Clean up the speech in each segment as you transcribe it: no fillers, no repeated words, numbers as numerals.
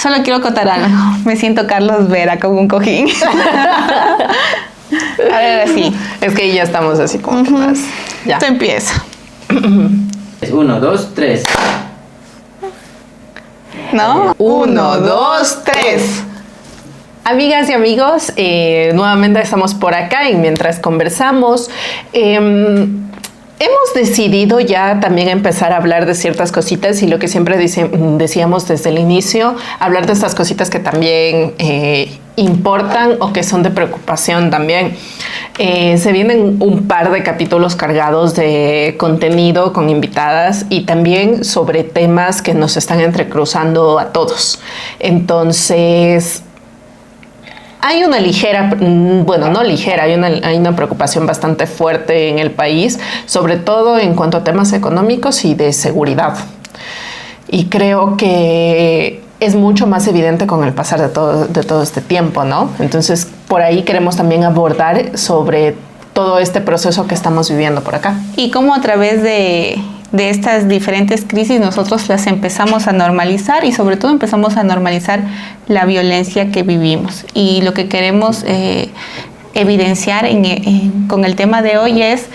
solo quiero contar algo. Me siento Carlos Vera con un cojín. A ver, así. Es que ya estamos así como que más. Ya. Tú empieza. 1, 2, 3. ¿No? 1, 2, 3. Amigas y amigos, nuevamente estamos por acá y mientras conversamos, hemos decidido ya también empezar a hablar de ciertas cositas y lo que siempre decíamos desde el inicio, hablar de estas cositas que también importan o que son de preocupación también. Se vienen un par de capítulos cargados de contenido con invitadas y también sobre temas que nos están entrecruzando a todos. Entonces, hay una ligera, bueno, no ligera, hay una preocupación bastante fuerte en el país, sobre todo en cuanto a temas económicos y de seguridad. Y creo que es mucho más evidente con el pasar de todo este tiempo, ¿no? Entonces, por ahí queremos también abordar sobre todo este proceso que estamos viviendo por acá. Y cómo a través de estas diferentes crisis nosotros las empezamos a normalizar y sobre todo empezamos a normalizar la violencia que vivimos. Y lo que queremos evidenciar con el tema de hoy es: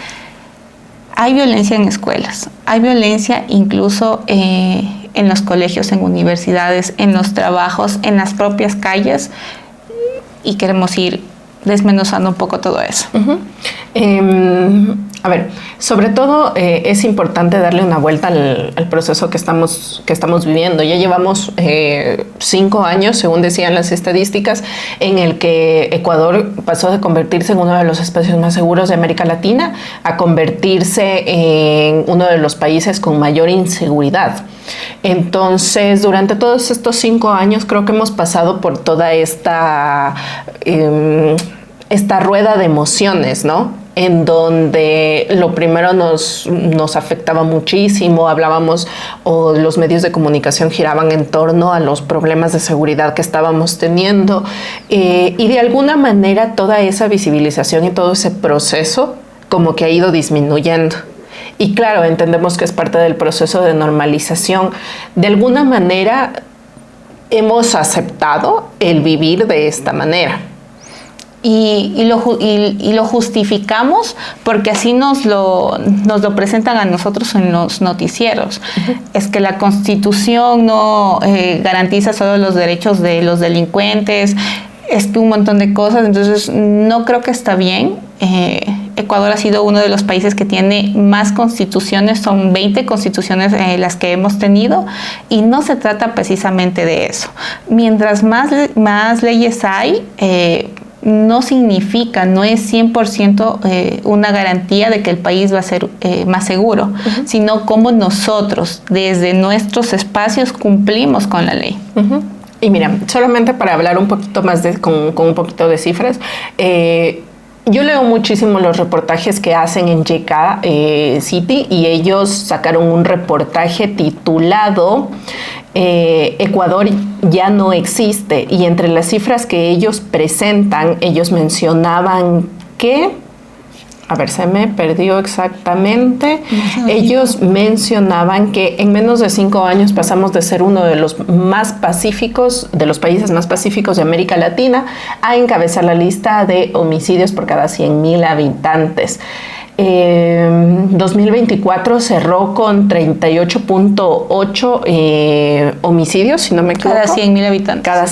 hay violencia en escuelas, hay violencia incluso en los colegios, en universidades, en los trabajos, en las propias calles, y queremos ir desmenuzando un poco todo eso. A ver, sobre todo es importante darle una vuelta al proceso que estamos viviendo. Ya llevamos 5 años, según decían las estadísticas, en el que Ecuador pasó de convertirse en uno de los espacios más seguros de América Latina a convertirse en uno de los países con mayor inseguridad. Entonces, durante todos estos 5 años creo que hemos pasado por toda esta rueda de emociones, ¿no? En donde lo primero nos afectaba muchísimo, hablábamos o los medios de comunicación giraban en torno a los problemas de seguridad que estábamos teniendo, y de alguna manera toda esa visibilización y todo ese proceso como que ha ido disminuyendo. Y claro, entendemos que es parte del proceso de normalización. De alguna manera hemos aceptado el vivir de esta manera. Y lo justificamos porque así nos lo presentan a nosotros en los noticieros. Uh-huh. Es que la Constitución no garantiza solo los derechos de los delincuentes, es que un montón de cosas. Entonces no creo que está bien. Ecuador ha sido uno de los países que tiene más constituciones, son 20 constituciones las que hemos tenido, y no se trata precisamente de eso. Mientras más leyes hay, no significa, no es 100% una garantía de que el país va a ser más seguro, uh-huh, sino cómo nosotros, desde nuestros espacios, cumplimos con la ley. Uh-huh. Y mira, solamente para hablar un poquito más con un poquito de cifras, yo leo muchísimo los reportajes que hacen en YK City, y ellos sacaron un reportaje titulado Ecuador ya no existe, y entre las cifras que ellos presentan, ellos mencionaban que, a ver, se me perdió exactamente. Ellos mencionaban que en menos de 5 años pasamos de ser uno de los más pacíficos, de los países más pacíficos de América Latina, a encabezar la lista de homicidios por cada 100,000 habitantes. 2024 cerró con 38.8 homicidios, si no me equivoco. Cada 100,000 habitantes. Cada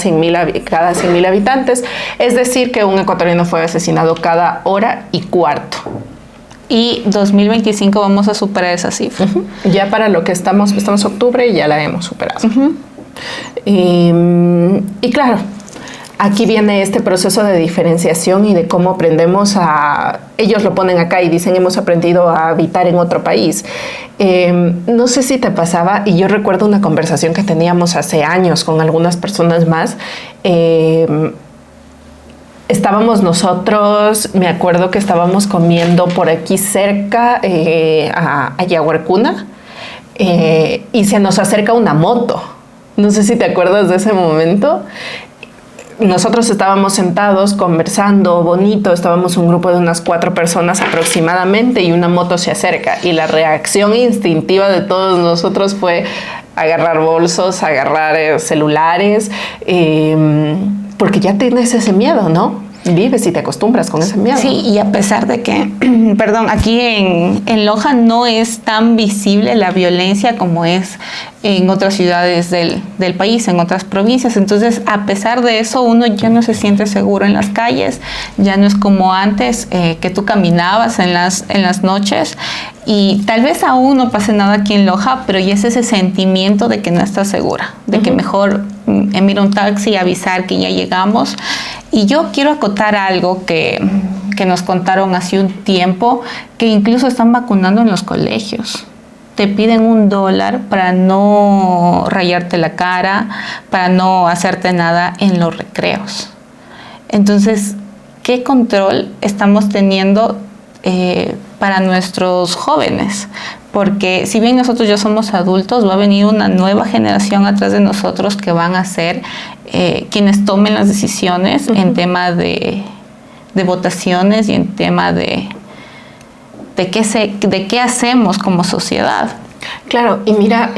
100,000 habitantes. Es decir, que un ecuatoriano fue asesinado cada hora y cuarto. Y 2025 vamos a superar esa cifra. Uh-huh. Ya para lo que estamos octubre y ya la hemos superado. Uh-huh. Y claro, aquí viene este proceso de diferenciación y de cómo aprendemos ellos lo ponen acá y dicen, hemos aprendido a habitar en otro país. No sé si te pasaba, y yo recuerdo una conversación que teníamos hace años con algunas personas más. Estábamos nosotros, me acuerdo que estábamos comiendo por aquí cerca a Yaguarcuna, y se nos acerca una moto. No sé si te acuerdas de ese momento. Nosotros estábamos sentados conversando bonito, estábamos un grupo de unas 4 personas aproximadamente, y una moto se acerca, y la reacción instintiva de todos nosotros fue agarrar bolsos, agarrar celulares, porque ya tienes ese miedo, ¿no? Vives y te acostumbras con ese miedo. Sí, y a pesar de que, perdón, aquí en Loja no es tan visible la violencia como es en otras ciudades del país, en otras provincias. Entonces, a pesar de eso, uno ya no se siente seguro en las calles, ya no es como antes, que tú caminabas en las noches. Y tal vez aún no pase nada aquí en Loja, pero ya es ese sentimiento de que no estás segura, de que mejor mira un taxi y avisar que ya llegamos. Y yo quiero acotar algo que nos contaron hace un tiempo, que incluso están vacunando en los colegios. Te piden $1 para no rayarte la cara, para no hacerte nada en los recreos. Entonces, ¿qué control estamos teniendo para nuestros jóvenes? Porque si bien nosotros ya somos adultos, va a venir una nueva generación atrás de nosotros que van a ser quienes tomen las decisiones en tema de votaciones y en tema de qué hacemos como sociedad. Claro, y mira,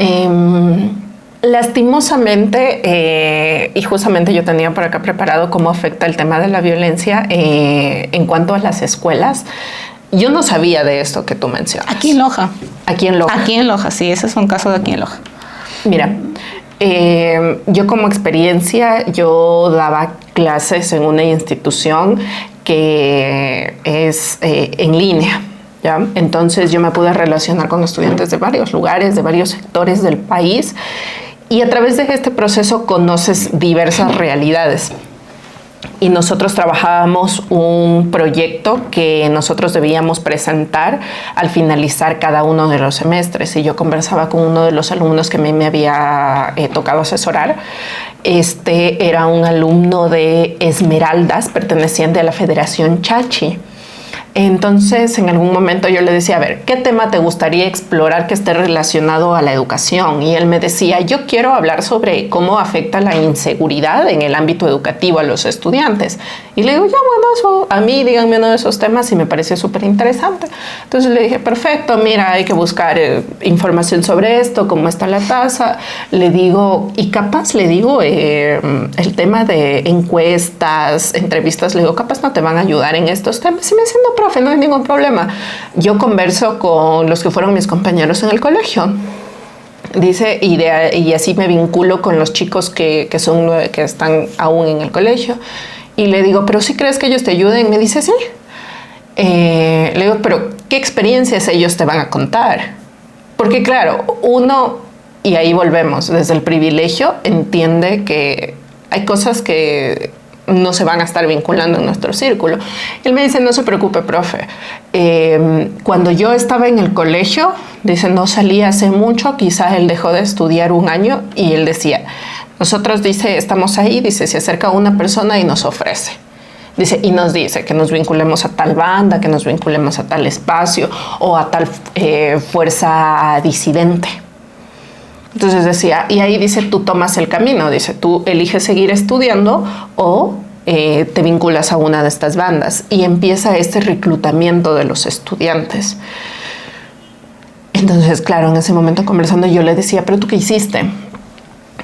lastimosamente, y justamente yo tenía por acá preparado cómo afecta el tema de la violencia en cuanto a las escuelas. Yo no sabía de esto que tú mencionas. Aquí en Loja. Aquí en Loja. Aquí en Loja, sí, ese es un caso de aquí en Loja. Mira, yo como experiencia, yo daba clases en una institución que es en línea, ¿ya? Entonces yo me pude relacionar con estudiantes de varios lugares, de varios sectores del país, y a través de este proceso conoces diversas realidades. Y nosotros trabajábamos un proyecto que nosotros debíamos presentar al finalizar cada uno de los semestres. Y yo conversaba con uno de los alumnos que me había tocado asesorar. Este era un alumno de Esmeraldas, perteneciente a la Federación Chachi. Entonces, en algún momento yo le decía, a ver, ¿qué tema te gustaría explorar que esté relacionado a la educación? Y él me decía, yo quiero hablar sobre cómo afecta la inseguridad en el ámbito educativo a los estudiantes. Y le digo, ya bueno, eso, a mí díganme uno de esos temas y me pareció súper interesante. Entonces le dije, perfecto, mira, hay que buscar información sobre esto, cómo está la tasa. Le digo, y capaz le digo, el tema de encuestas, entrevistas, le digo, capaz no te van a ayudar en estos temas. Y me dice, no, profe, no hay ningún problema. Yo converso con los que fueron mis compañeros en el colegio. Dice, y así me vinculo con los chicos que están aún en el colegio. Y le digo, ¿pero si crees que ellos te ayuden? Me dice, sí. Le digo, ¿pero qué experiencias ellos te van a contar? Porque claro, uno, y ahí volvemos, desde el privilegio, entiende que hay cosas que no se van a estar vinculando en nuestro círculo. Él me dice, no se preocupe, profe. Cuando yo estaba en el colegio, dice, no salía hace mucho, quizás él dejó de estudiar un año, y él decía, nosotros, dice, estamos ahí, dice, se acerca una persona y nos ofrece. Dice, y nos dice que nos vinculemos a tal banda, que nos vinculemos a tal espacio o a tal fuerza disidente. Entonces decía, y ahí dice, tú tomas el camino, dice, tú eliges seguir estudiando o te vinculas a una de estas bandas. Y empieza este reclutamiento de los estudiantes. Entonces, claro, en ese momento conversando yo le decía, ¿pero tú qué hiciste?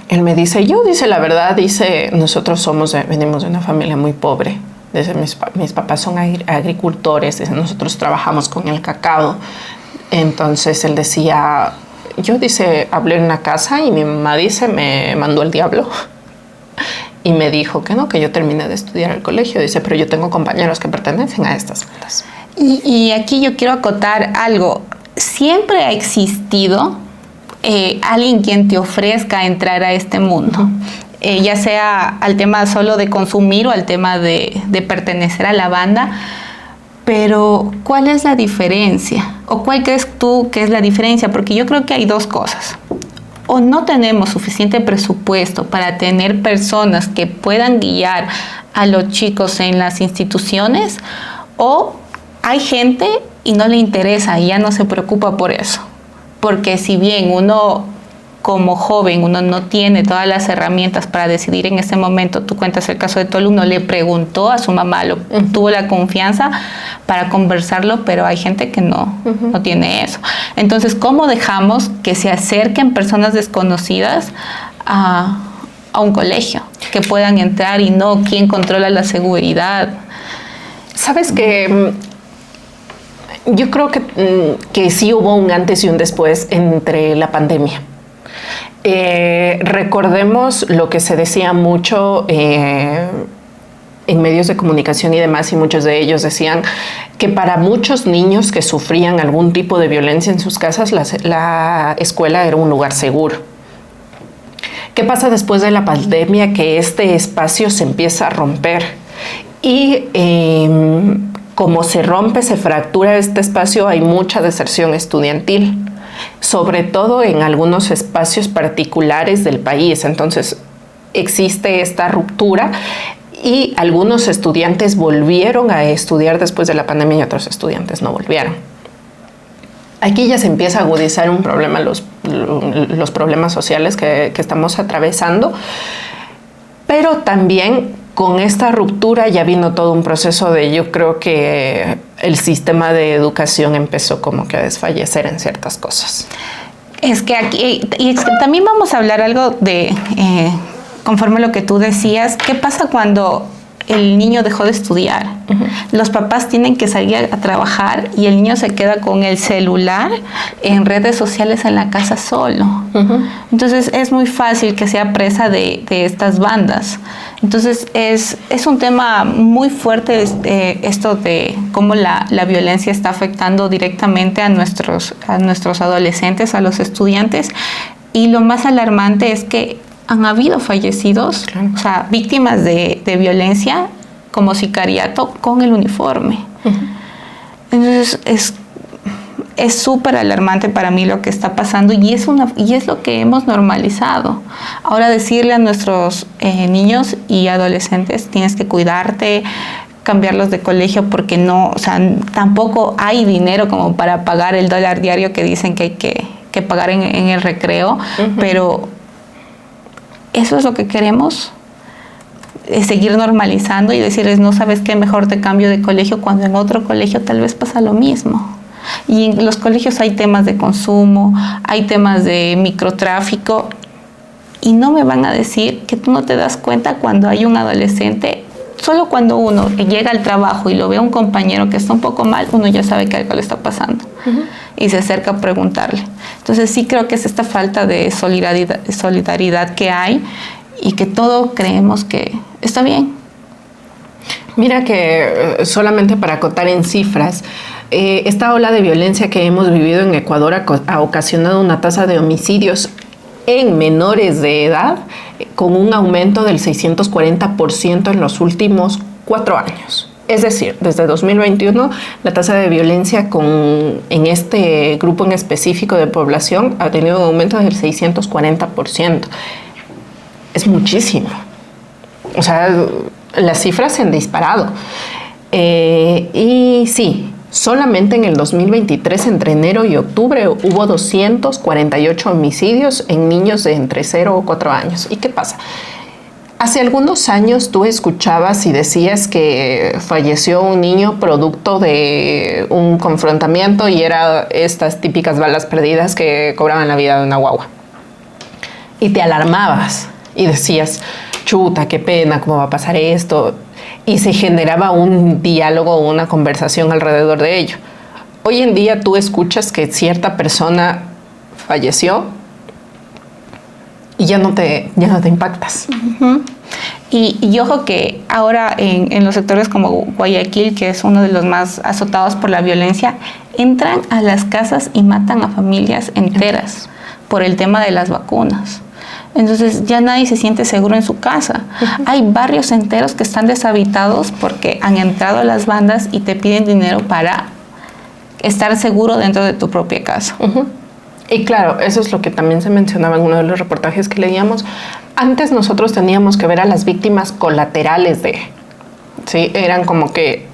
Él me dice, yo, dice, la verdad, dice, nosotros venimos de una familia muy pobre. Dice, mis papás son agricultores, dice, nosotros trabajamos con el cacao. Entonces él decía, yo, dice, hablé en una casa y mi mamá, dice, me mandó el diablo. Y me dijo que no, que yo terminé de estudiar el colegio. Dice, pero yo tengo compañeros que pertenecen a estas bandas. Y aquí yo quiero acotar algo. Siempre ha existido alguien quien te ofrezca entrar a este mundo. Ya sea al tema solo de consumir o al tema de pertenecer a la banda. Pero, ¿cuál es la diferencia? ¿O cuál crees tú que es la diferencia? Porque yo creo que hay dos cosas. O no tenemos suficiente presupuesto para tener personas que puedan guiar a los chicos en las instituciones, o hay gente y no le interesa y ya no se preocupa por eso. Porque si bien uno como joven, uno no tiene todas las herramientas para decidir en ese momento, tú cuentas el caso de tu alumno, le preguntó a su mamá, tuvo la confianza para conversarlo, pero hay gente que no tiene eso. Entonces, ¿cómo dejamos que se acerquen personas desconocidas a un colegio? Que puedan entrar y no quién controla la seguridad. Sabes que yo creo que sí hubo un antes y un después entre la pandemia. Recordemos lo que se decía mucho en medios de comunicación y demás, y muchos de ellos decían que para muchos niños que sufrían algún tipo de violencia en sus casas, la escuela era un lugar seguro. ¿Qué pasa después de la pandemia? Que este espacio se empieza a romper y como se rompe, se fractura este espacio, hay mucha deserción estudiantil, sobre todo en algunos espacios particulares del país. Entonces existe esta ruptura y algunos estudiantes volvieron a estudiar después de la pandemia y otros estudiantes no volvieron. Aquí ya se empieza a agudizar un problema, los problemas sociales que estamos atravesando, pero también con esta ruptura ya vino todo un proceso de, yo creo que el sistema de educación empezó como que a desfallecer en ciertas cosas. Es que aquí, y también vamos a hablar algo de, conforme a lo que tú decías, ¿qué pasa cuando el niño dejó de estudiar? Los papás tienen que salir a trabajar y el niño se queda con el celular en redes sociales en la casa solo. Entonces es muy fácil que sea presa de estas bandas. Entonces es un tema muy fuerte esto de cómo la violencia está afectando directamente a nuestros adolescentes, a los estudiantes. Y lo más alarmante es que han habido fallecidos, claro, o sea, víctimas de violencia como sicariato con el uniforme. Entonces es súper alarmante para mí lo que está pasando y es lo que hemos normalizado. Ahora decirle a nuestros niños y adolescentes, tienes que cuidarte, cambiarlos de colegio porque no, o sea, tampoco hay dinero como para pagar el $1 diario que dicen que hay que pagar en el recreo, pero eso es lo que queremos, seguir normalizando y decirles, no, sabes qué, mejor te cambio de colegio, cuando en otro colegio tal vez pasa lo mismo. Y en los colegios hay temas de consumo, hay temas de microtráfico, y no me van a decir que tú no te das cuenta cuando hay un adolescente. Solo cuando uno llega al trabajo y lo ve a un compañero que está un poco mal, uno ya sabe que algo le está pasando y se acerca a preguntarle. Entonces sí creo que es esta falta de solidaridad que hay y que todos creemos que está bien. Mira que solamente para acotar en cifras, esta ola de violencia que hemos vivido en Ecuador ha ocasionado una tasa de homicidios en menores de edad con un aumento del 640% en los últimos 4 años. Es decir, desde 2021 la tasa de violencia en este grupo en específico de población ha tenido un aumento del 640%. Es muchísimo. O sea, las cifras se han disparado. Y sí, solamente en el 2023, entre enero y octubre, hubo 248 homicidios en niños de entre 0 o 4 años. ¿Y qué pasa? Hace algunos años tú escuchabas y decías que falleció un niño producto de un confrontamiento y era estas típicas balas perdidas que cobraban la vida de una guagua. Y te alarmabas y decías, chuta, qué pena, ¿cómo va a pasar esto? Y se generaba un diálogo, una conversación alrededor de ello. Hoy en día tú escuchas que cierta persona falleció y ya no te impactas. Y ojo que ahora en los sectores como Guayaquil, que es uno de los más azotados por la violencia, entran a las casas y matan a familias enteras por el tema de las vacunas. Entonces ya nadie se siente seguro en su casa. Hay barrios enteros que están deshabitados porque han entrado las bandas y te piden dinero para estar seguro dentro de tu propia casa. Y claro, eso es lo que también se mencionaba en uno de los reportajes que leíamos. Antes nosotros teníamos que ver a las víctimas colaterales ¿sí? Eran como que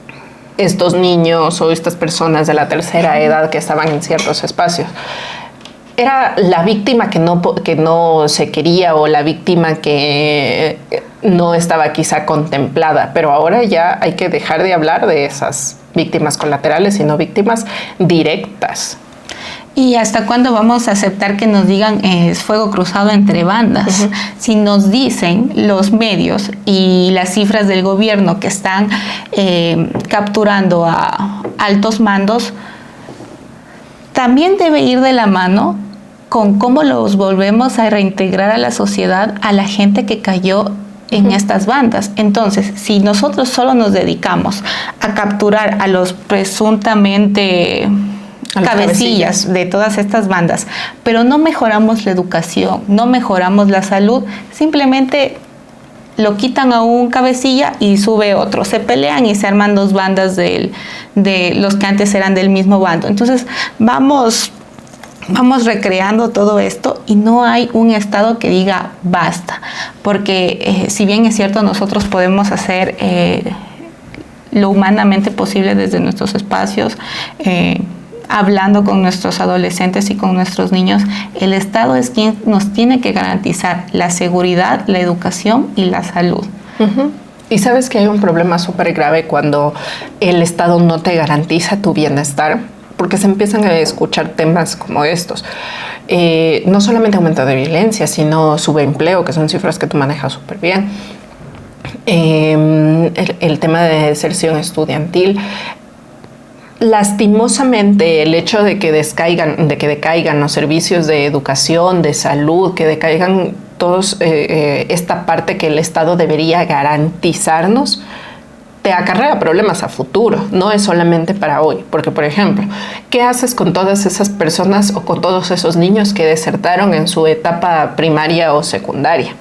estos niños o estas personas de la tercera edad que estaban en ciertos espacios. Era la víctima que no se quería o la víctima que no estaba quizá contemplada, pero ahora ya hay que dejar de hablar de esas víctimas colaterales, sino víctimas directas. ¿Y hasta cuándo vamos a aceptar que nos digan es fuego cruzado entre bandas? Uh-huh. Si nos dicen los medios y las cifras del gobierno que están capturando a altos mandos, también debe ir de la mano con cómo los volvemos a reintegrar a la sociedad, a la gente que cayó en estas bandas. Entonces, si nosotros solo nos dedicamos a capturar a los presuntamente cabecillas de todas estas bandas, pero no mejoramos la educación, no mejoramos la salud, simplemente lo quitan a un cabecilla y sube otro, se pelean y se arman dos bandas de los que antes eran del mismo bando. Entonces vamos recreando todo esto y no hay un Estado que diga basta, porque si bien es cierto nosotros podemos hacer lo humanamente posible desde nuestros espacios, hablando con nuestros adolescentes y con nuestros niños, el Estado es quien nos tiene que garantizar la seguridad, la educación y la salud. Uh-huh. Y sabes que hay un problema súper grave cuando el Estado no te garantiza tu bienestar, porque se empiezan a escuchar temas como estos. No solamente aumento de violencia, sino subempleo, que son cifras que tú manejas súper bien. El tema de deserción estudiantil. Lastimosamente, el hecho de que decaigan los servicios de educación, de salud, que decaigan todos esta parte que el Estado debería garantizarnos, te acarrea problemas a futuro, no es solamente para hoy. Porque, por ejemplo, ¿qué haces con todas esas personas o con todos esos niños que desertaron en su etapa primaria o secundaria?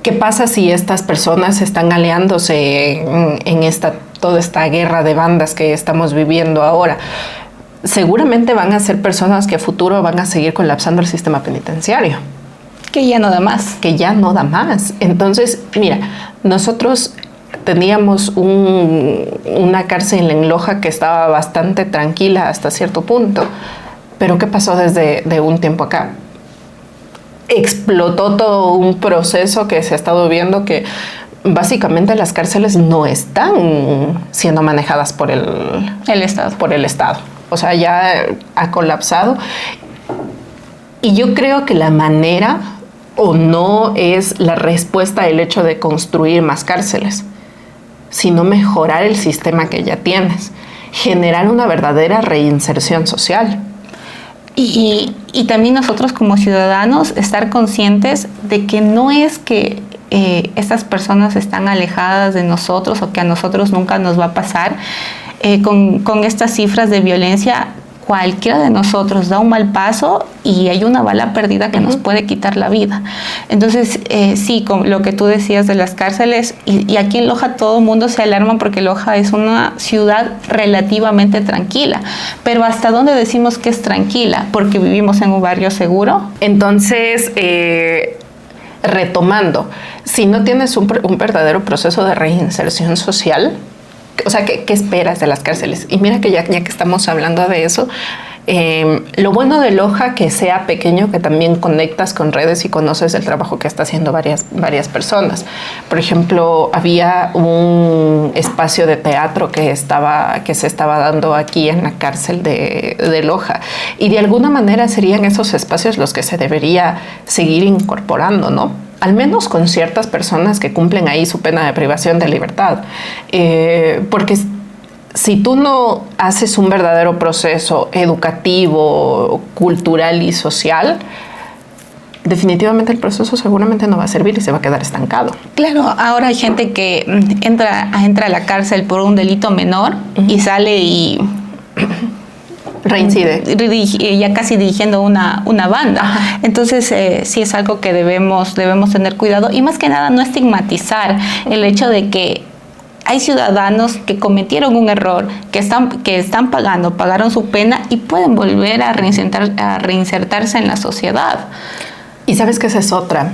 ¿Qué pasa si estas personas están aliándose en toda esta guerra de bandas que estamos viviendo ahora? Seguramente van a ser personas que a futuro van a seguir colapsando el sistema penitenciario. Que ya no da más. Que ya no da más. Entonces, mira, nosotros teníamos una cárcel en Loja que estaba bastante tranquila hasta cierto punto. Pero ¿qué pasó desde un tiempo acá? Explotó todo un proceso que se ha estado viendo que básicamente las cárceles no están siendo manejadas por el Estado. O sea, ya ha colapsado. Y yo creo que la manera o no es la respuesta el hecho de construir más cárceles, sino mejorar el sistema que ya tienes, generar una verdadera reinserción social. Y también nosotros como ciudadanos estar conscientes de que no es que estas personas están alejadas de nosotros o que a nosotros nunca nos va a pasar. Con estas cifras de violencia, cualquiera de nosotros da un mal paso y hay una bala perdida que nos puede quitar la vida. Entonces, sí, con lo que tú decías de las cárceles, y aquí en Loja todo el mundo se alarma porque Loja es una ciudad relativamente tranquila. Pero ¿hasta dónde decimos que es tranquila? Porque vivimos en un barrio seguro. Entonces, retomando, si no tienes un verdadero proceso de reinserción social, o sea, ¿qué esperas de las cárceles? Y mira que ya que estamos hablando de eso, lo bueno de Loja, que sea pequeño, que también conectas con redes y conoces el trabajo que está haciendo varias personas. Por ejemplo, había un espacio de teatro que se estaba dando aquí en la cárcel de Loja. Y de alguna manera serían esos espacios los que se debería seguir incorporando, ¿no? Al menos con ciertas personas que cumplen ahí su pena de privación de libertad. Porque si tú no haces un verdadero proceso educativo, cultural y social, definitivamente el proceso seguramente no va a servir y se va a quedar estancado. Claro, ahora hay gente que entra a la cárcel por un delito menor y sale y reincide. Ya casi dirigiendo una banda. Ajá. Entonces, sí es algo que debemos tener cuidado y más que nada no estigmatizar el hecho de que hay ciudadanos que cometieron un error, que pagaron su pena y pueden volver a reinsertarse en la sociedad. Y sabes que esa es otra.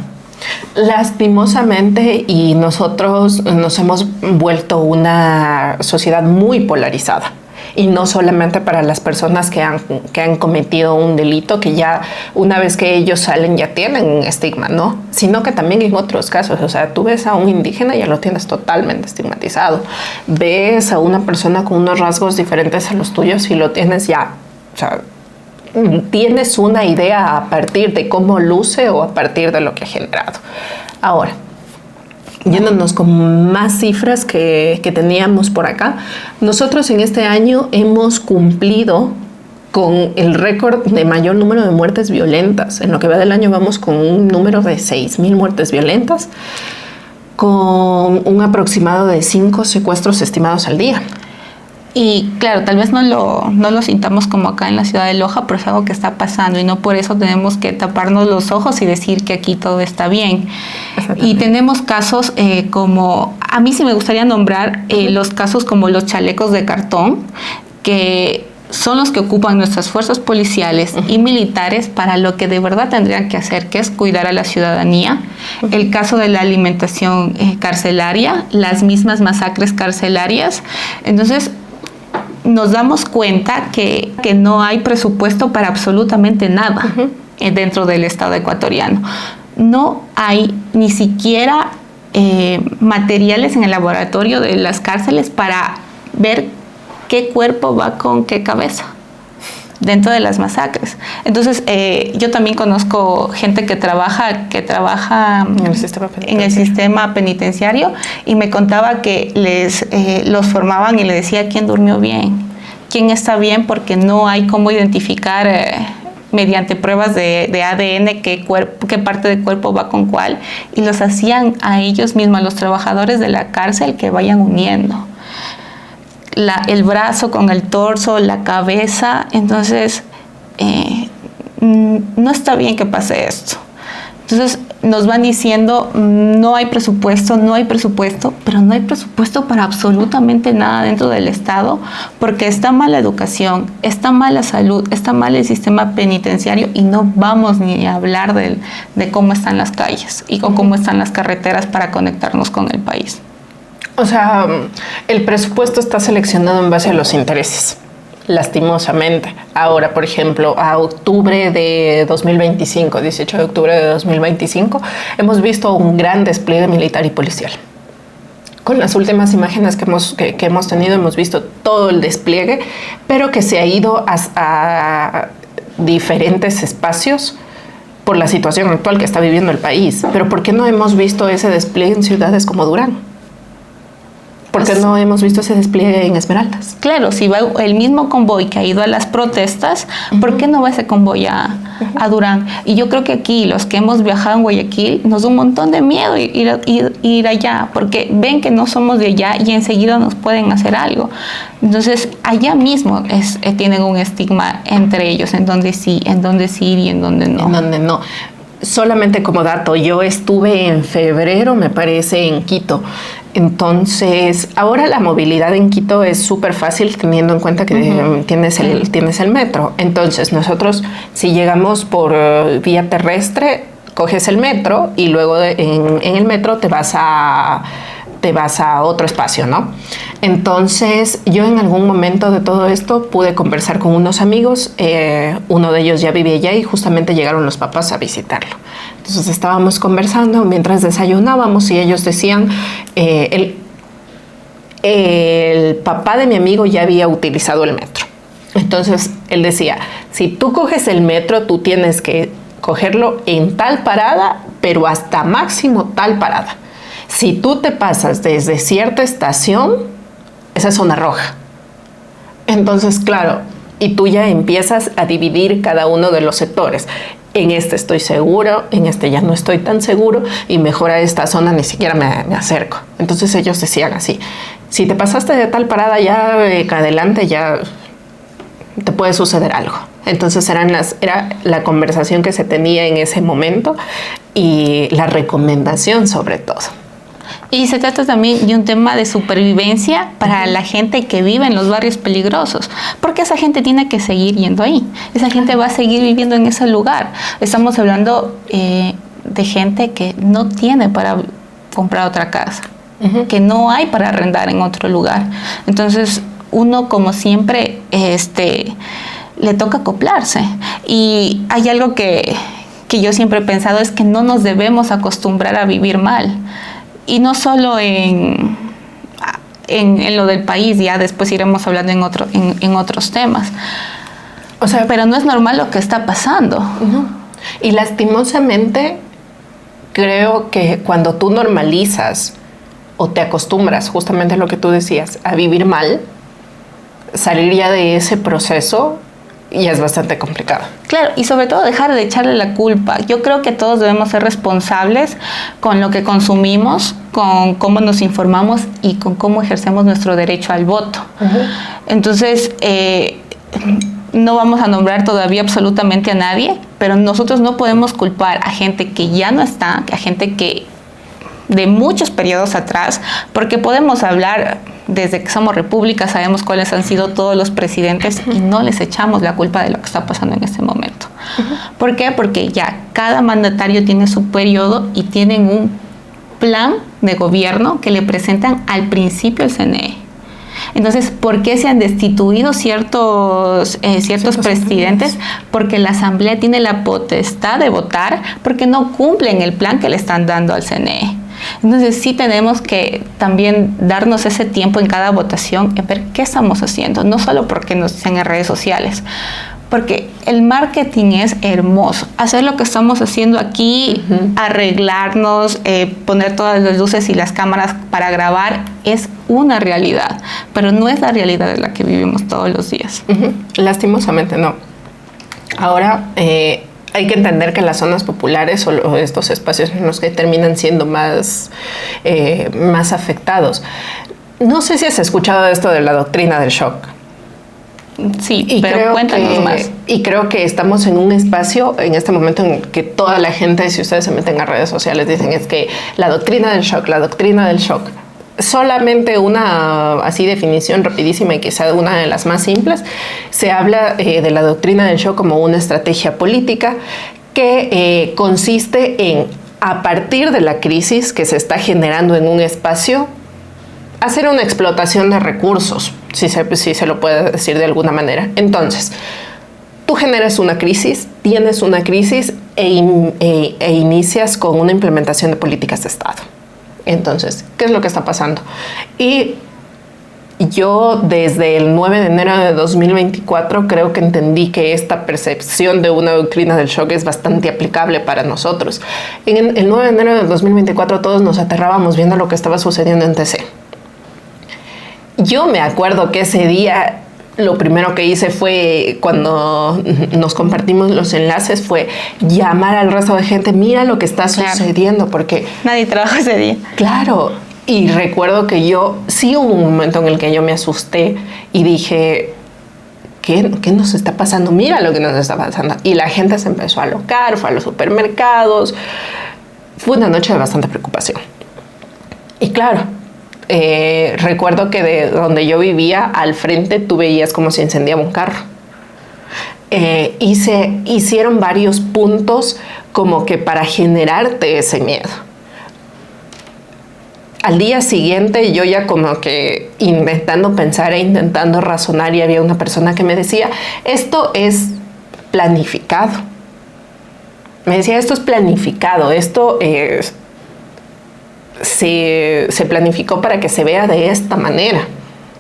Lastimosamente, y nosotros nos hemos vuelto una sociedad muy polarizada. y no solamente para las personas que han cometido un delito, que ya una vez que ellos salen ya tienen un estigma, ¿no? Sino que también en otros casos, o sea, tú ves a un indígena y ya lo tienes totalmente estigmatizado. Ves a una persona con unos rasgos diferentes a los tuyos y lo tienes ya, o sea, tienes una idea a partir de cómo luce o a partir de lo que ha generado. Ahora, yéndonos con más cifras que teníamos por acá, nosotros en este año hemos cumplido con el récord de mayor número de muertes violentas. En lo que va del año vamos con un número de 6,000 muertes violentas, con un aproximado de 5 secuestros estimados al día. Y claro, tal vez no lo sintamos como acá en la ciudad de Loja, pero es algo que está pasando y no por eso tenemos que taparnos los ojos y decir que aquí todo está bien. Y tenemos casos como, a mí sí me gustaría nombrar los casos como los chalecos de cartón, que son los que ocupan nuestras fuerzas policiales y militares para lo que de verdad tendrían que hacer, que es cuidar a la ciudadanía. El caso de la alimentación carcelaria, las mismas masacres carcelarias. Entonces, nos damos cuenta que no hay presupuesto para absolutamente nada dentro del Estado ecuatoriano. No hay ni siquiera materiales en el laboratorio de las cárceles para ver qué cuerpo va con qué cabeza dentro de las masacres. Entonces, yo también conozco gente que trabaja en el sistema penitenciario y me contaba que los formaban y le decía quién durmió bien, quién está bien, porque no hay cómo identificar mediante pruebas de ADN qué parte del cuerpo va con cuál, y los hacían a ellos mismos, a los trabajadores de la cárcel, que vayan uniendo el brazo con el torso, la cabeza. Entonces, no está bien que pase esto. Entonces, nos van diciendo, no hay presupuesto, pero no hay presupuesto para absolutamente nada dentro del Estado, porque está mala educación, está mala salud, está mal el sistema penitenciario, y no vamos ni a hablar de cómo están las calles y cómo están las carreteras para conectarnos con el país. O sea, el presupuesto está seleccionado en base a los intereses, lastimosamente. Ahora, por ejemplo, a octubre de 2025, 18 de octubre de 2025, hemos visto un gran despliegue militar y policial. Con las últimas imágenes que hemos tenido, hemos visto todo el despliegue, pero que se ha ido a diferentes espacios por la situación actual que está viviendo el país. Pero ¿por qué no hemos visto ese despliegue en ciudades como Durán? ¿Por qué no hemos visto ese despliegue en Esmeraldas? Claro, si va el mismo convoy que ha ido a las protestas, ¿por qué no va ese convoy a Durán? Y yo creo que aquí, los que hemos viajado en Guayaquil, nos da un montón de miedo ir allá, porque ven que no somos de allá y enseguida nos pueden hacer algo. Entonces, allá mismo tienen un estigma entre ellos, en donde sí ir y en donde no. En donde no. Solamente como dato, yo estuve en febrero, me parece, en Quito. Entonces, ahora la movilidad en Quito es súper fácil, teniendo en cuenta que tienes el metro. Entonces, nosotros, si llegamos por vía terrestre, coges el metro y luego en el metro te vas a otro espacio, ¿no? Entonces, yo en algún momento de todo esto pude conversar con unos amigos, uno de ellos ya vivía allá y justamente llegaron los papás a visitarlo. Entonces, estábamos conversando mientras desayunábamos y ellos decían, el papá de mi amigo ya había utilizado el metro. Entonces, él decía, si tú coges el metro, tú tienes que cogerlo en tal parada, pero hasta máximo tal parada. Si tú te pasas desde cierta estación, esa es zona roja. Entonces, claro, y tú ya empiezas a dividir cada uno de los sectores. En este estoy seguro, en este ya no estoy tan seguro, y mejor a esta zona ni siquiera me acerco. Entonces ellos decían así, si te pasaste de tal parada ya adelante, ya te puede suceder algo. Entonces era la conversación que se tenía en ese momento y la recomendación sobre todo. Y se trata también de un tema de supervivencia para la gente que vive en los barrios peligrosos, porque esa gente tiene que seguir yendo ahí, esa gente va a seguir viviendo en ese lugar. Estamos hablando de gente que no tiene para comprar otra casa, que no hay para arrendar en otro lugar. Entonces, uno como siempre le toca acoplarse. Y hay algo que yo siempre he pensado, es que no nos debemos acostumbrar a vivir mal. Y no solo en lo del país, ya después iremos hablando en otros temas. O sea, pero no es normal lo que está pasando. No. Y lastimosamente, creo que cuando tú normalizas o te acostumbras, justamente a lo que tú decías, a vivir mal, salir ya de ese proceso ya es bastante complicado. Claro, y sobre todo dejar de echarle la culpa. Yo creo que todos debemos ser responsables con lo que consumimos, con cómo nos informamos y con cómo ejercemos nuestro derecho al voto. Entonces, no vamos a nombrar todavía absolutamente a nadie, pero nosotros no podemos culpar a gente que ya no está, a gente que de muchos periodos atrás, porque podemos hablar desde que somos república, sabemos cuáles han sido todos los presidentes y no les echamos la culpa de lo que está pasando en este momento. ¿Por qué? Porque ya cada mandatario tiene su periodo y tienen un plan de gobierno que le presentan al principio el CNE. Entonces, ¿por qué se han destituido ciertos presidentes? Porque la Asamblea tiene la potestad de votar porque no cumplen el plan que le están dando al CNE. Entonces, sí tenemos que también darnos ese tiempo en cada votación en ver qué estamos haciendo, no solo porque nos dicen en redes sociales, porque el marketing es hermoso. Hacer lo que estamos haciendo aquí, arreglarnos, poner todas las luces y las cámaras para grabar, es una realidad, pero no es la realidad de la que vivimos todos los días. Lastimosamente no. Ahora, hay que entender que las zonas populares o estos espacios en los que terminan siendo más afectados. No sé si has escuchado esto de la doctrina del shock. Sí, pero cuéntanos más. Y creo que estamos en un espacio en este momento en que toda la gente, si ustedes se meten a redes sociales, dicen es que la doctrina del shock, la doctrina del shock. Solamente una así definición rapidísima y quizá una de las más simples, se habla de la doctrina del shock como una estrategia política que consiste en, a partir de la crisis que se está generando en un espacio, hacer una explotación de recursos, si se lo puede decir de alguna manera. Entonces, tú generas una crisis, tienes una crisis e inicias con una implementación de políticas de Estado. Entonces, ¿qué es lo que está pasando? Y yo desde el 9 de enero de 2024 creo que entendí que esta percepción de una doctrina del shock es bastante aplicable para nosotros. En el 9 de enero de 2024 todos nos aterrábamos viendo lo que estaba sucediendo en TC. Yo me acuerdo que ese día lo primero que hice fue, cuando nos compartimos los enlaces, fue llamar al resto de gente, mira lo que está sucediendo, porque nadie trabajó ese día. Claro, y recuerdo que sí hubo un momento en el que yo me asusté y dije, ¿qué nos está pasando? Mira lo que nos está pasando. Y la gente se empezó a alocar, fue a los supermercados. Fue una noche de bastante preocupación. Y claro, recuerdo que de donde yo vivía, al frente tú veías como se incendiaba un carro. Y se hicieron varios puntos como que para generarte ese miedo. Al día siguiente yo ya como que intentando pensar e intentando razonar, y había una persona que me decía, esto es planificado. Me decía, esto es planificado, esto se planificó para que se vea de esta manera.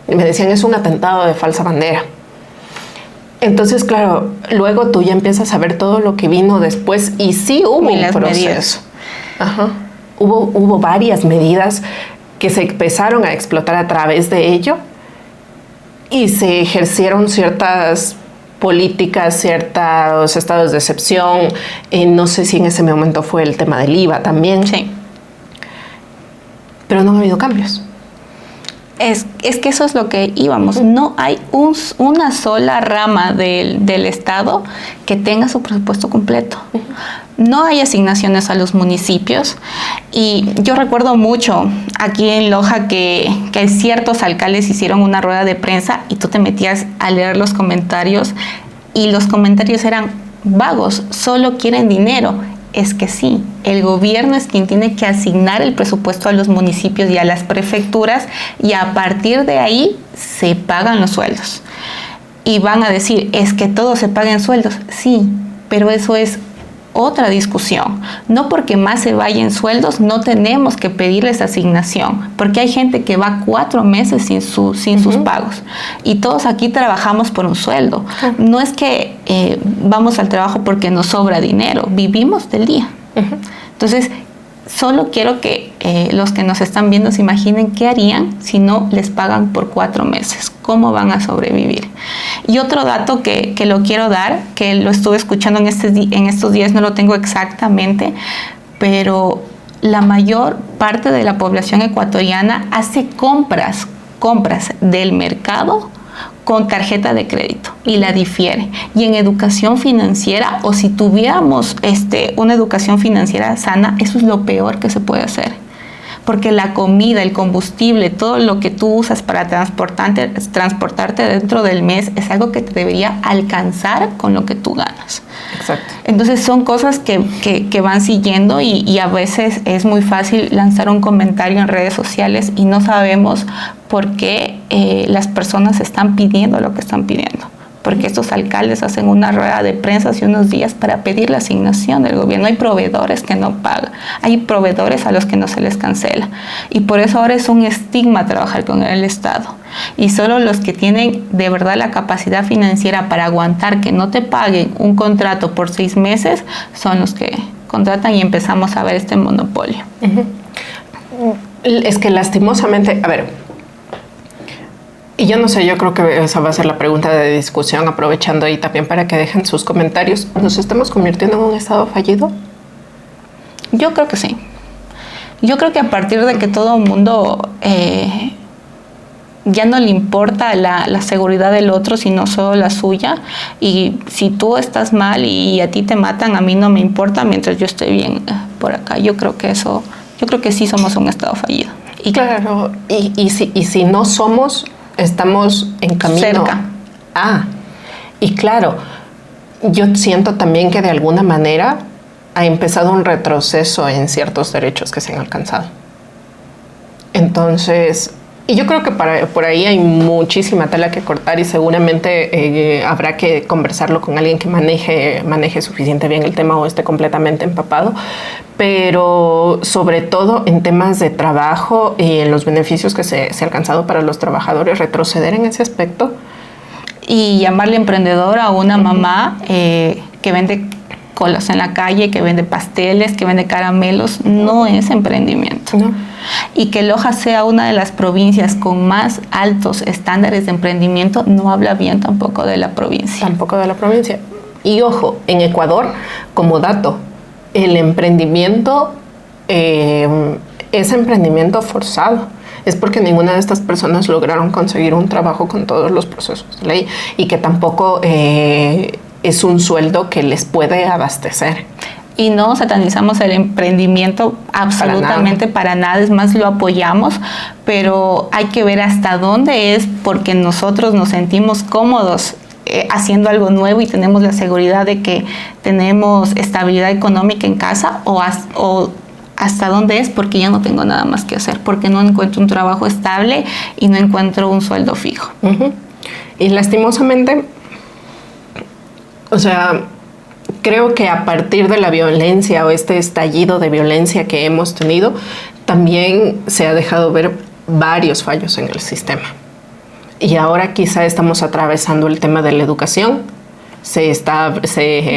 Y me decían, es un atentado de falsa bandera. Entonces, claro, luego tú ya empiezas a ver todo lo que vino después, y sí hubo un proceso. Ajá. Hubo varias medidas que se empezaron a explotar a través de ello, y se ejercieron ciertas políticas, ciertos estados de excepción. No sé si en ese momento fue el tema del IVA también. Sí. Pero no ha habido cambios. Es que eso es lo que íbamos. No hay una sola rama del Estado que tenga su presupuesto completo. No hay asignaciones a los municipios. Y yo recuerdo mucho aquí en Loja que ciertos alcaldes hicieron una rueda de prensa y tú te metías a leer los comentarios y los comentarios eran vagos, solo quieren dinero. es que sí, el gobierno es quien tiene que asignar el presupuesto a los municipios y a las prefecturas y a partir de ahí se pagan los sueldos. Y van a decir, es que todo se paga en sueldos. Sí, pero eso es otra discusión. No porque más se vaya en sueldos, no tenemos que pedirles asignación, porque hay gente que va 4 meses sin sus pagos. Y todos aquí trabajamos por un sueldo. No es que vamos al trabajo porque nos sobra dinero, vivimos del día. Entonces, solo quiero que los que nos están viendo se imaginen qué harían si no les pagan por 4 meses. ¿Cómo van a sobrevivir? Y otro dato que lo quiero dar, que lo estuve escuchando en estos días, no lo tengo exactamente, pero la mayor parte de la población ecuatoriana hace compras del mercado con tarjeta de crédito y la difiere. Y en educación financiera, o si tuviéramos una educación financiera sana, eso es lo peor que se puede hacer. Porque la comida, el combustible, todo lo que tú usas para transportarte dentro del mes es algo que te debería alcanzar con lo que tú ganas. Exacto. Entonces son cosas que van siguiendo y a veces es muy fácil lanzar un comentario en redes sociales y no sabemos por qué las personas están pidiendo lo que están pidiendo. Porque estos alcaldes hacen una rueda de prensa hace unos días para pedir la asignación del gobierno. Hay proveedores que no pagan, hay proveedores a los que no se les cancela. Y por eso ahora es un estigma trabajar con el Estado. Y solo los que tienen de verdad la capacidad financiera para aguantar que no te paguen un contrato por 6 meses son los que contratan y empezamos a ver este monopolio. Es que lastimosamente, a ver, y yo no sé, yo creo que esa va a ser la pregunta de discusión, aprovechando ahí también para que dejen sus comentarios. ¿Nos estamos convirtiendo en un Estado fallido? Yo creo que sí. Yo creo que a partir de que todo el mundo ya no le importa la seguridad del otro, sino solo la suya, y si tú estás mal y a ti te matan, a mí no me importa mientras yo esté bien por acá. Yo creo que sí somos un Estado fallido. Y claro, y si no somos, estamos en camino. Cerca. Y claro, yo siento también que de alguna manera ha empezado un retroceso en ciertos derechos que se han alcanzado. Entonces, y yo creo que por ahí hay muchísima tela que cortar y seguramente habrá que conversarlo con alguien que maneje suficiente bien el tema o esté completamente empapado, pero sobre todo en temas de trabajo y en los beneficios que se ha alcanzado para los trabajadores, retroceder en ese aspecto. Y llamarle emprendedor a una mamá que vende colas en la calle, que vende pasteles, que vende caramelos, no es emprendimiento. No. Y que Loja sea una de las provincias con más altos estándares de emprendimiento no habla bien tampoco de la provincia. Tampoco de la provincia. Y ojo, en Ecuador, como dato, el emprendimiento es emprendimiento forzado. Es porque ninguna de estas personas lograron conseguir un trabajo con todos los procesos de ley y que tampoco es un sueldo que les puede abastecer. Y no satanizamos el emprendimiento absolutamente para nada, es más, lo apoyamos, pero hay que ver hasta dónde es porque nosotros nos sentimos cómodos haciendo algo nuevo y tenemos la seguridad de que tenemos estabilidad económica en casa o hasta dónde es porque ya no tengo nada más que hacer, porque no encuentro un trabajo estable y no encuentro un sueldo fijo. Y lastimosamente, o sea, creo que a partir de la violencia o este estallido de violencia que hemos tenido, también se ha dejado ver varios fallos en el sistema. Y ahora quizá estamos atravesando el tema de la educación. Se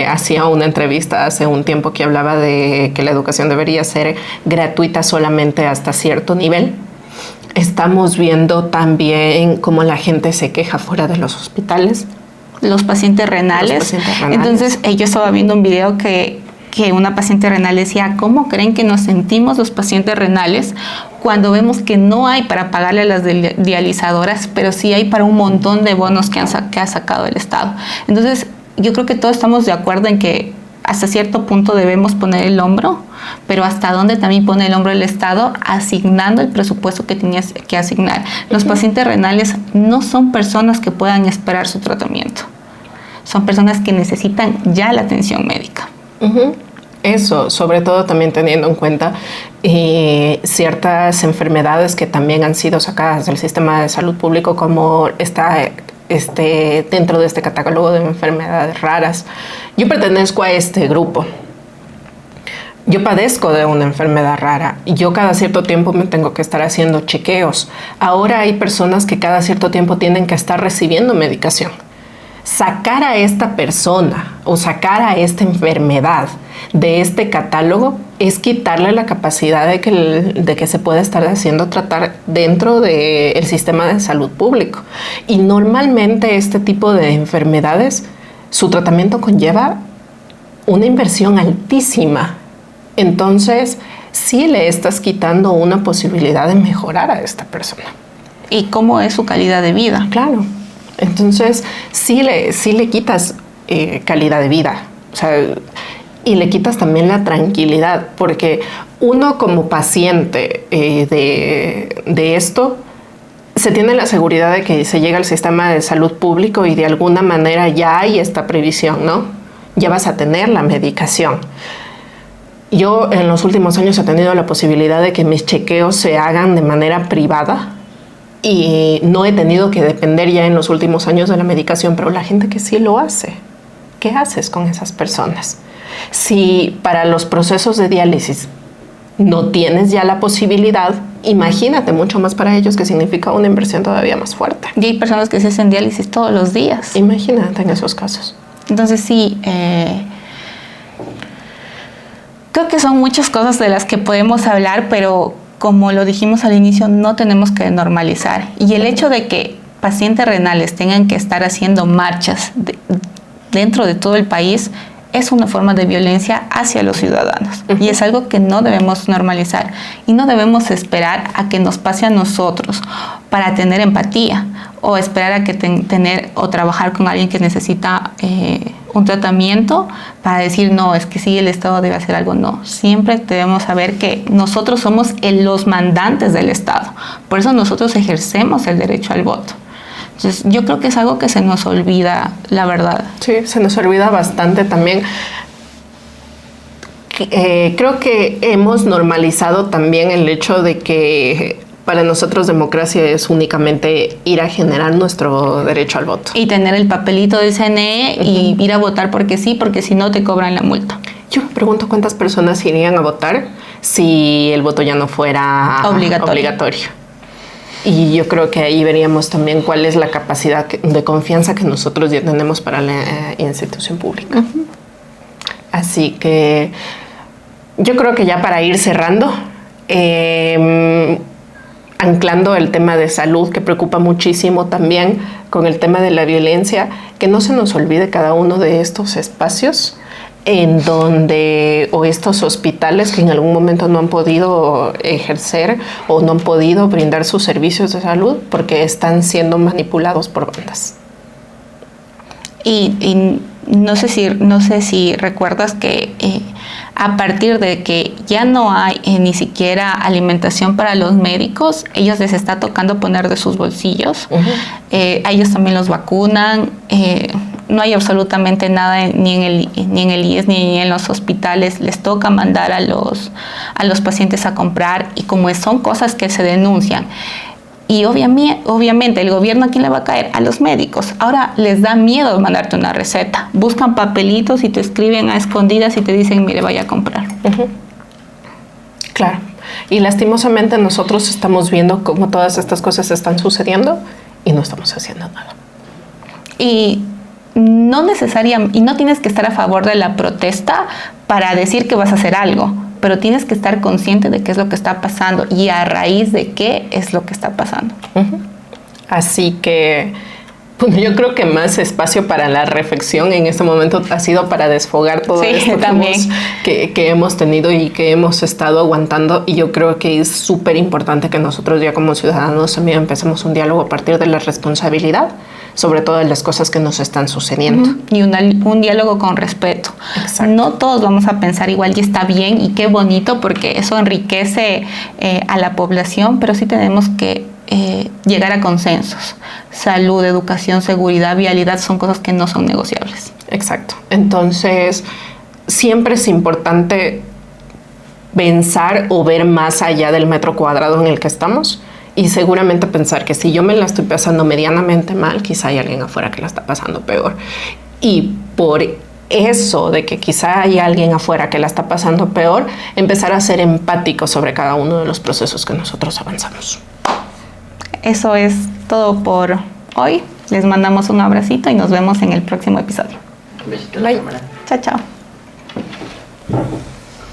hacía una entrevista hace un tiempo que hablaba de que la educación debería ser gratuita solamente hasta cierto nivel. Estamos viendo también cómo la gente se queja fuera de los hospitales. Los pacientes renales. Entonces, yo estaba viendo un video que una paciente renal decía, ¿cómo creen que nos sentimos los pacientes renales cuando vemos que no hay para pagarle a las dializadoras, pero sí hay para un montón de bonos que ha sacado el Estado? Entonces, yo creo que todos estamos de acuerdo en que hasta cierto punto debemos poner el hombro, pero hasta dónde también pone el hombro el Estado asignando el presupuesto que tenías que asignar. Los pacientes renales no son personas que puedan esperar su tratamiento. Son personas que necesitan ya la atención médica. Eso, sobre todo también teniendo en cuenta ciertas enfermedades que también han sido sacadas del sistema de salud público, como está dentro de este catálogo de enfermedades raras. Yo pertenezco a este grupo. Yo padezco de una enfermedad rara y yo cada cierto tiempo me tengo que estar haciendo chequeos. Ahora hay personas que cada cierto tiempo tienen que estar recibiendo medicación. Sacar a esta persona o sacar a esta enfermedad de este catálogo es quitarle la capacidad de que se pueda estar haciendo tratar dentro del sistema de salud público. Y normalmente este tipo de enfermedades, su tratamiento conlleva una inversión altísima. Entonces, sí le estás quitando una posibilidad de mejorar a esta persona. ¿Y cómo es su calidad de vida? Claro. Entonces, sí le quitas calidad de vida. O sea, y le quitas también la tranquilidad, porque uno como paciente de esto, se tiene la seguridad de que se llega al sistema de salud público y de alguna manera ya hay esta previsión, ¿no? Ya vas a tener la medicación. Yo en los últimos años he tenido la posibilidad de que mis chequeos se hagan de manera privada y no he tenido que depender ya en los últimos años de la medicación, pero la gente que sí lo hace, ¿qué haces con esas personas? Si para los procesos de diálisis no tienes ya la posibilidad, imagínate mucho más para ellos, que significa una inversión todavía más fuerte. Y hay personas que se hacen diálisis todos los días. Imagínate en esos casos. Entonces sí, creo que son muchas cosas de las que podemos hablar, pero como lo dijimos al inicio, no tenemos que normalizar. Y el hecho de que pacientes renales tengan que estar haciendo marchas dentro de todo el país es una forma de violencia hacia los ciudadanos. Y es algo que no debemos normalizar. Y no debemos esperar a que nos pase a nosotros para tener empatía, o esperar a que tener o trabajar con alguien que necesita un tratamiento para decir, no, es que sí, el Estado debe hacer algo. No, siempre debemos saber que nosotros somos los mandantes del Estado. Por eso nosotros ejercemos el derecho al voto. Entonces, yo creo que es algo que se nos olvida, la verdad. Sí, se nos olvida bastante también. Creo que hemos normalizado también el hecho de que para nosotros democracia es únicamente ir a generar nuestro derecho al voto. Y tener el papelito del CNE y ir a votar porque sí, porque si no te cobran la multa. Yo me pregunto cuántas personas irían a votar si el voto ya no fuera obligatorio. Y yo creo que ahí veríamos también cuál es la capacidad de confianza que nosotros ya tenemos para la institución pública. Así que yo creo que ya para ir cerrando, anclando el tema de salud, que preocupa muchísimo también con el tema de la violencia, que no se nos olvide cada uno de estos espacios en donde, o estos hospitales que en algún momento no han podido ejercer o no han podido brindar sus servicios de salud porque están siendo manipulados por bandas. Y no sé si recuerdas que a partir de que ya no hay ni siquiera alimentación para los médicos, ellos les está tocando poner de sus bolsillos. A ellos también los vacunan. No hay absolutamente nada ni en el IES ni en los hospitales. Les toca mandar a los pacientes a comprar, y como son cosas que se denuncian. Y obviamente el gobierno, ¿a quién le va a caer? A los médicos. Ahora les da miedo mandarte una receta. Buscan papelitos y te escriben a escondidas y te dicen, mire, vaya a comprar. Claro. Y lastimosamente nosotros estamos viendo cómo todas estas cosas están sucediendo y no estamos haciendo nada. Y no tienes que estar a favor de la protesta para decir que vas a hacer algo, pero tienes que estar consciente de qué es lo que está pasando y a raíz de qué es lo que está pasando. Así que bueno, yo creo que más espacio para la reflexión en este momento ha sido para desfogar todo esto que hemos tenido y que hemos estado aguantando, y yo creo que es súper importante que nosotros ya como ciudadanos también empecemos un diálogo a partir de la responsabilidad sobre todas las cosas que nos están sucediendo. Y un diálogo con respeto. Exacto. No todos vamos a pensar igual y está bien y qué bonito, porque eso enriquece a la población, pero sí tenemos que llegar a consensos. Salud, educación, seguridad, vialidad son cosas que no son negociables. Exacto. Entonces, siempre es importante pensar o ver más allá del metro cuadrado en el que estamos y seguramente pensar que si yo me la estoy pasando medianamente mal, quizá hay alguien afuera que la está pasando peor. Y por eso de que quizá hay alguien afuera que la está pasando peor, empezar a ser empático sobre cada uno de los procesos que nosotros avanzamos. Eso es todo por hoy. Les mandamos un abracito y nos vemos en el próximo episodio. Un besito a la cámara. Chao, chao.